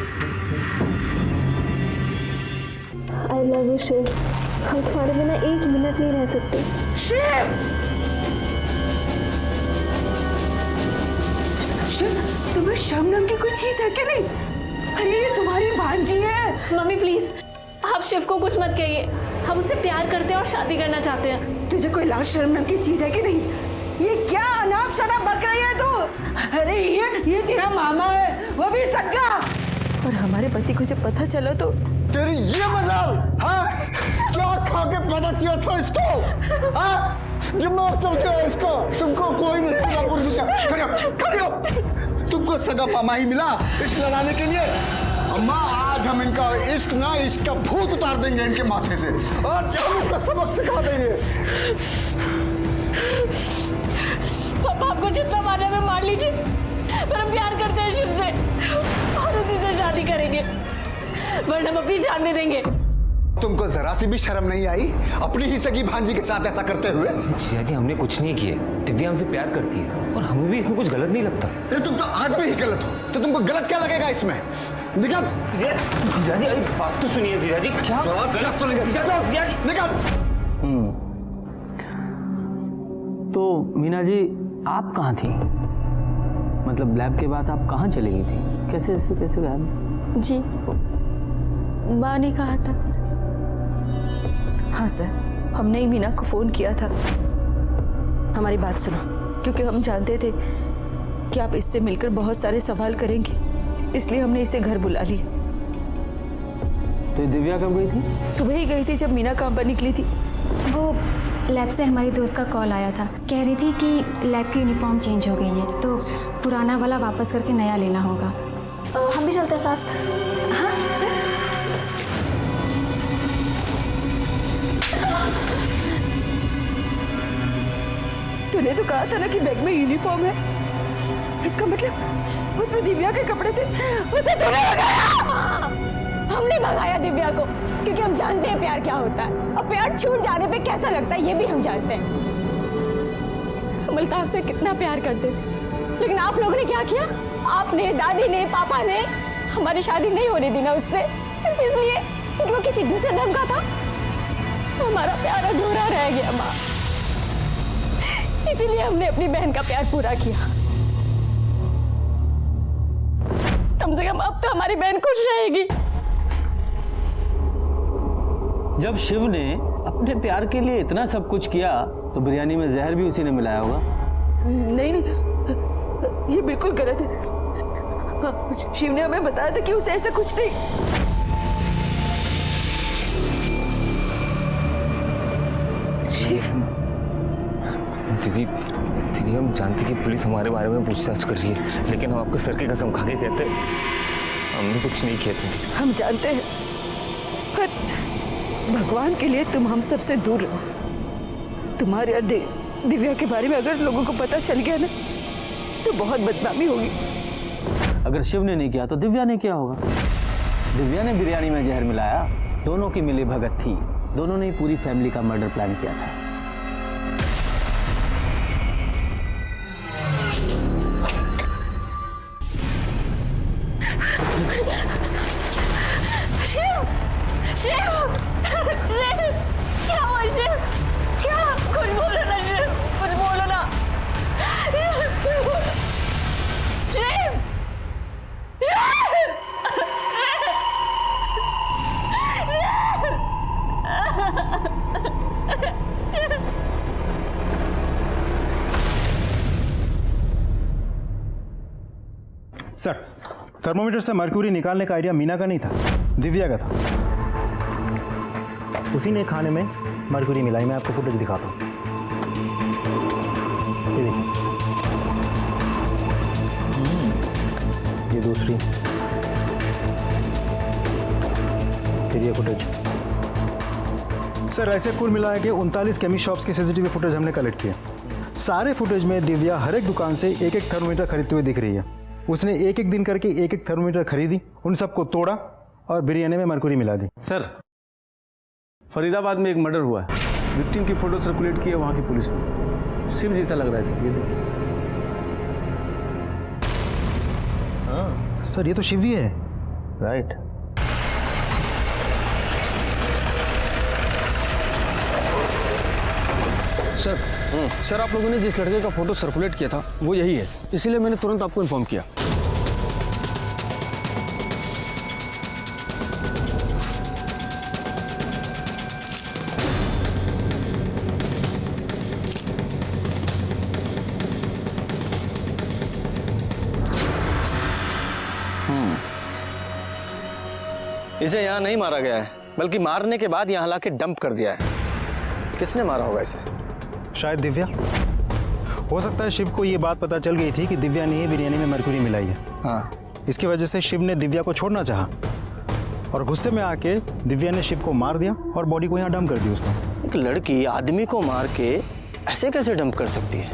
I love you, Shiv. हम तुम्हारे बिना एक मिनट नहीं रह सकते। शिव! शिव, तुम्हें शर्म नाम की कोई चीज है क्या नहीं? अरे ये तुम्हारी भांजी है। मम्मी प्लीज, आप शिव को कुछ मत कहिए। हम उससे प्यार करते हैं और शादी करना चाहते हैं। तुझे कोई लाज शर्म नाम की चीज है कि नहीं? ये क्या अनाप शनाप बक रही है तू? अरे ये तेरा मामा है, वो भी सगा। और हमारे पति को जब पता चला तो तेरी ये मजाल, हाँ? क्या खा के पैदा किया था इसको? हाँ? दिमाग चल गया इसका। तुमको कोई नहीं मिला पुरुष का। खड़े हो। तुमको सगा पामाही मिला इश्क लड़ाने के लिए। अम्मा आज हम इनका इश्क ना इसका भूत उतार देंगे इनके माथे से और हम इनका सबक सिखा देंगे। पापा आपको जितना मारने में मार लीजिए, पर हम प्यार करते हैं शिव से और उसी से शादी करेंगे, वरना हम अपनी जान दे देंगे। तुमको जरा सी भी शर्म नहीं आई अपनी ही सगी भांजी के साथ ऐसा करते हुए? जीजा जी हमने कुछ नहीं किया, दिव्या हमसे प्यार करती है और हमें भी इसमें कुछ गलत नहीं लगता। अरे तुम तो आदमी ही गलत हो, तो तुमको गलत क्या लगेगा इसमें? निकल। जीजा जी अरे बात तो सुनिए जीजा जी। क्या बात क्या सुनेंगे? निकल। तो मीना जी आप कहाँ थी? मतलब लैब के बाद आप कहाँ चली गई थी? कैसे गायब? जी माँ ने कहा था। हाँ सर, हमने ही मीना को फ़ोन किया था। हमारी बात सुनो, क्योंकि हम जानते थे कि आप इससे मिलकर बहुत सारे सवाल करेंगे, इसलिए हमने इसे घर बुला लिया। तो दिव्या कब गई थी? सुबह ही गई थी जब मीना काम पर निकली थी। वो लैब से हमारी दोस्त का कॉल आया था, कह रही थी कि लैब की यूनिफॉर्म चेंज हो गई है, तो पुराना वाला वापस करके नया लेना होगा। हम भी चलते हैं साथ। हाँ चल। तूने तो कहा था ना कि बैग में यूनिफॉर्म है, इसका मतलब उसमें दिव्या के कपड़े थे, उसे तूने भगाया। हमने भगाया दिव्या को, क्योंकि हम जानते हैं प्यार क्या होता है और प्यार छूट जाने पे कैसा लगता है ये भी हम जानते हैं। हम अल्ताफ से कितना प्यार करते थे, लेकिन आप लोगों ने क्या किया? आपने, दादी ने, पापा ने हमारी शादी नहीं होने दी ना उससे, सिर्फ इसलिए क्योंकि वो किसी दूसरे धर्म का था। हमारा प्यार अधूरा रह गया माँ, इसीलिए हमने अपनी बहन का प्यार पूरा किया। कम से कम अब तो हमारी बहन खुश रहेगी। जब शिव ने अपने प्यार के लिए इतना सब कुछ किया तो बिरयानी में जहर भी उसी ने मिलाया होगा। नहीं, ये बिल्कुल गलत है। शिव ने हमें बताया था कि उसे ऐसा कुछ नहीं। शिव दीदी हम जानते कि पुलिस हमारे बारे में पूछताछ कर रही है, लेकिन हम आपके सर की कसम खा के कहते हमने कुछ नहीं किया दीदी। हम जानते हैं, पर भगवान के लिए तुम हम सबसे दूर रहो। तुम्हारे और दिव्या के बारे में अगर लोगों को पता चल गया ना तो बहुत बदनामी होगी। अगर शिव ने नहीं किया तो दिव्या ने किया होगा। दिव्या ने बिरयानी में जहर मिलाया, दोनों की मिली भगत थी, दोनों ने पूरी फैमिली का मर्डर प्लान किया था। शिव क्या हुआ? शिव क्या? कुछ बोलो ना शिव, कुछ बोलो ना। शिव सर, थर्मोमीटर से मर्क्यूरी निकालने का आइडिया मीना का नहीं था, दिव्या का था। उसी ने खाने में मर्क्यूरी मिलाई। मैं आपको फुटेज दिखाता हूँ। ये देखिए सर, ये दूसरी, फिर ये फुटेज। सर ऐसे कुल मिला के 39 केमिस्ट शॉप्स की सीसीटीवी फुटेज हमने कलेक्ट किया। सारे फुटेज में दिव्या हर एक दुकान से एक एक थर्मोमीटर खरीदते हुए दिख रही है। उसने एक एक दिन करके एक एक थर्मोमीटर खरीदी, उन सबको तोड़ा और बिरयानी में मर्क्यूरी मिला दी। सर फरीदाबाद में एक मर्डर हुआ है, विक्टिम की फोटो सर्कुलेट की है वहां की पुलिस ने। शिव जैसा लग रहा है सर, ये देखिए। हाँ सर, ये तो शिव ही है। राइट। सर आप लोगों ने जिस लड़के का फोटो सर्कुलेट किया था वो यही है, इसीलिए मैंने तुरंत आपको इन्फॉर्म किया। इसे यहाँ नहीं मारा गया है, बल्कि मारने के बाद यहाँ लाके डंप कर दिया है। किसने मारा होगा इसे? शायद दिव्या। हो सकता है शिव को ये बात पता चल गई थी कि दिव्या ने ही बिरयानी में मरकुरी मिलाई है। हाँ, इसकी वजह से शिव ने दिव्या को छोड़ना चाहा और गुस्से में आके दिव्या ने शिव को मार दिया और बॉडी को यहाँ डंप कर दी उसने। एक लड़की आदमी को मार के ऐसे कैसे डंप कर सकती है?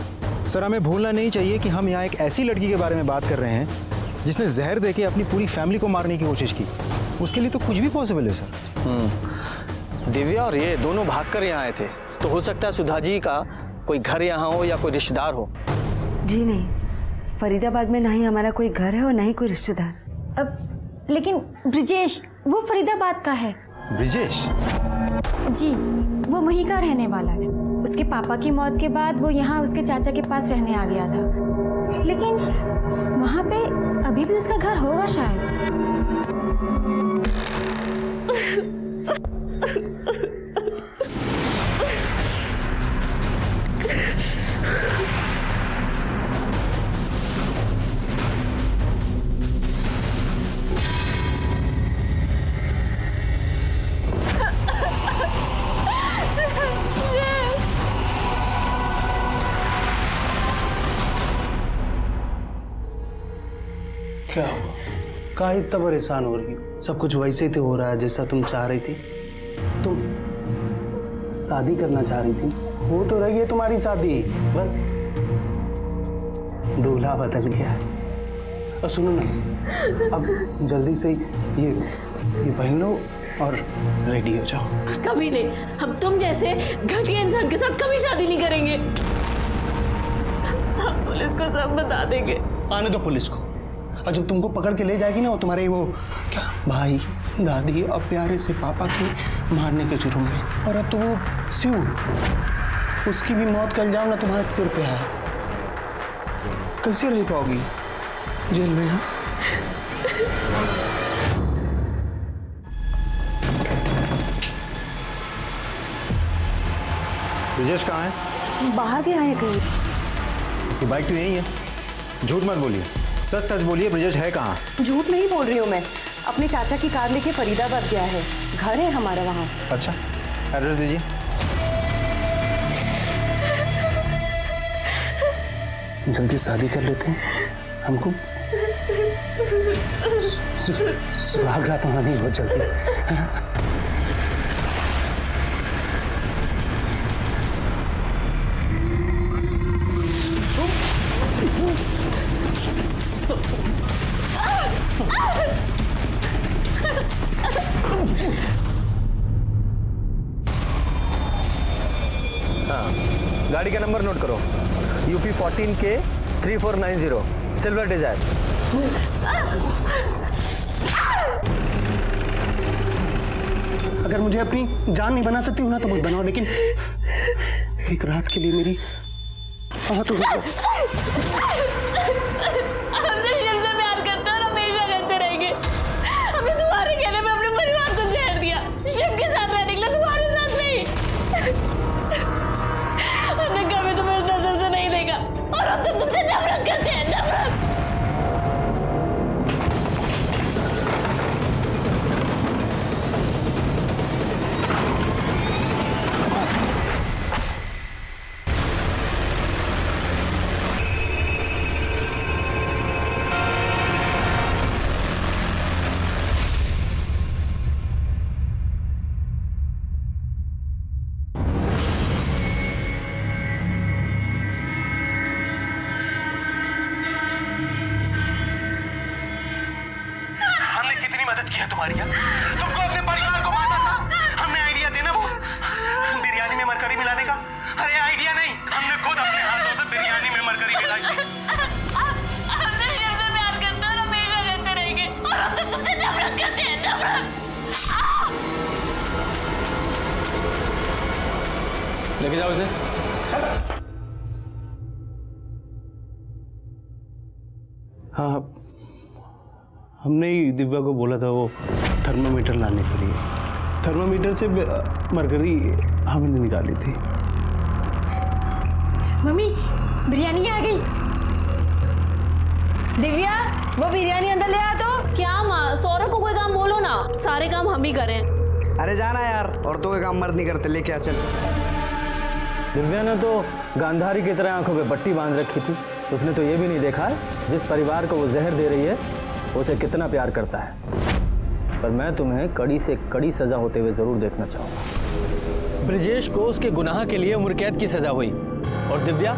सर, हमें भूलना नहीं चाहिए कि हम यहाँ एक ऐसी लड़की के बारे में बात कर रहे हैं जिसने जहर देके अपनी पूरी फैमिली को मारने की कोशिश की। उसके लिए तो कुछ भी पॉसिबल है सर। दिव्या और ये दोनों भागकर यहाँ आए थे, तो हो सकता है सुधा जी का कोई घर यहाँ हो या कोई रिश्तेदार हो। जी नहीं, फरीदाबाद में ना ही हमारा कोई घर है और ना ही कोई रिश्तेदार। अब लेकिन ब्रिजेश वो फरीदाबाद का है। ब्रिजेश? जी, वो वहीं का रहने वाला है। उसके पापा की मौत के बाद वो यहाँ उसके चाचा के पास रहने आ गया था, लेकिन वहाँ पे अभी भी उसका घर होगा शायद। क्या हुआ? काहे इतना परेशान हो रही हो? सब कुछ वैसे ही तो हो रहा है जैसा तुम चाह रही थी। तुम शादी करना चाह रही थी, हो तो रही है तुम्हारी शादी, बस दूल्हा बदल गया है। और सुनो ना, अब जल्दी से ये पहन लो और रेडी हो जाओ। कभी नहीं, हम तुम जैसे घटिया इंसान के साथ कभी शादी नहीं करेंगे। हम पुलिस को सब बता देंगे। आने दो पुलिस को, और जब तुमको पकड़ के ले जाएगी ना वो तुम्हारे वो क्या भाई दादी और प्यारे से पापा के मारने के जुर्म में, और अब तो वो शिव, उसकी भी मौत कल जाओ ना तुम्हारे सिर पे है, कैसे रह पाओगी जेल में? हाँ, ब्रिजेश कहाँ है? बाहर गया है कहीं। उसकी बाइक तो यही है। झूठ मत बोलिए, सच सच बोलिए, ब्रिजेश है कहाँ? झूठ नहीं बोल रही हूँ मैं, अपने चाचा की कार लेके फरीदाबाद गया है, घर है हमारा वहाँ। अच्छा, एड्रेस दीजिए। जल्दी शादी कर लेते हैं, हमको सुहाग रात होना नहीं बहुत जल्दी। गाड़ी का नंबर नोट करो, UP 14 के 3490 सिल्वर डिजायर। अगर मुझे अपनी जान नहीं बना सकती हो ना तो मत बनाओ, लेकिन एक रात के लिए मेरी तो हमसे शिव से प्यार करते और हमेशा करते रहेंगे। हमने तुम्हारे कहने पे अपने परिवार को जहर दिया, शिव के साथ रहने के लिए, तुम्हारे साथ नहीं। हमने कभी तुम्हें इस नजर से नहीं देखा और अब तो तुमसे नफरत करते हैं, नफरत। तुम्हारी तुमको अपने परिवार को मारना था, हमने आइडिया देना वो बिरयानी में मरकरी मिलाने का। अरे आइडिया नहीं, हमने खुद अपने हाथों से बिरयानी में मरकरी मिलाई थी। हमसे शिव से प्यार करते और हमेशा करते रहेंगे और अब तो तुमसे नफरत करते हैं, नफरत। लेके जाओ इसे। हाँ, हमने ही दिव्या को बोला था वो थर्मामीटर लाने के लिए। थर्मामीटर से मरकरी हमने निकाली थी। मम्मी, बिरयानी आ गई। दिव्या, वो बिरयानी अंदर ले आ। तो क्या माँ, सौरभ को कोई काम बोलो ना, सारे काम हम ही करें। अरे जाना यार, औरतों के काम मर्द नहीं करते, लेके आ चल। दिव्या ने तो गांधारी की तरह आंखों पे पट्टी बांध रखी थी। उसने तो ये भी नहीं देखा जिस परिवार को वो जहर दे रही है उसे कितना प्यार करता है। पर मैं तुम्हें कड़ी से कड़ी सजा होते हुए जरूर देखना चाहूंगा। ब्रिजेश को उसके गुनाह के लिए उम्र कैद की सजा हुई और दिव्या,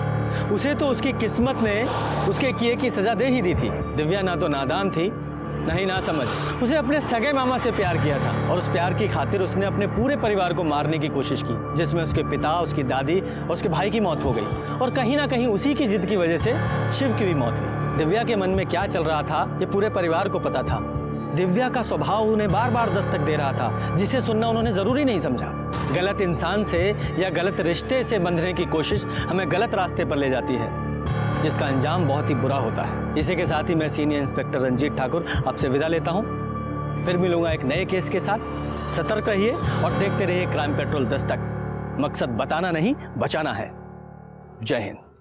उसे तो उसकी किस्मत ने उसके किए की सजा दे ही दी थी। दिव्या ना तो नादान थी ना ही ना समझ। उसे अपने सगे मामा से प्यार किया था और उस प्यार की खातिर उसने अपने पूरे परिवार को मारने की कोशिश की, जिसमें उसके पिता, उसकी दादी और उसके भाई की मौत हो गई। और कहीं ना कहीं उसी की जिद की वजह से शिव की भी मौत हुई। दिव्या के मन में क्या चल रहा था ये पूरे परिवार को पता था। दिव्या का स्वभाव उन्हें बार बार दस्तक दे रहा था, जिसे सुनना उन्होंने जरूरी नहीं समझा। गलत इंसान से या गलत रिश्ते से बंधने की कोशिश हमें गलत रास्ते पर ले जाती है, जिसका अंजाम बहुत ही बुरा होता है। इसी के साथ ही मैं सीनियर इंस्पेक्टर रंजीत ठाकुर आपसे विदा लेता हूं। फिर मिलूंगा एक नए केस के साथ। सतर्क रहिए और देखते रहिए क्राइम पेट्रोल दस्तक। मकसद बताना नहीं, बचाना है। जय हिंद।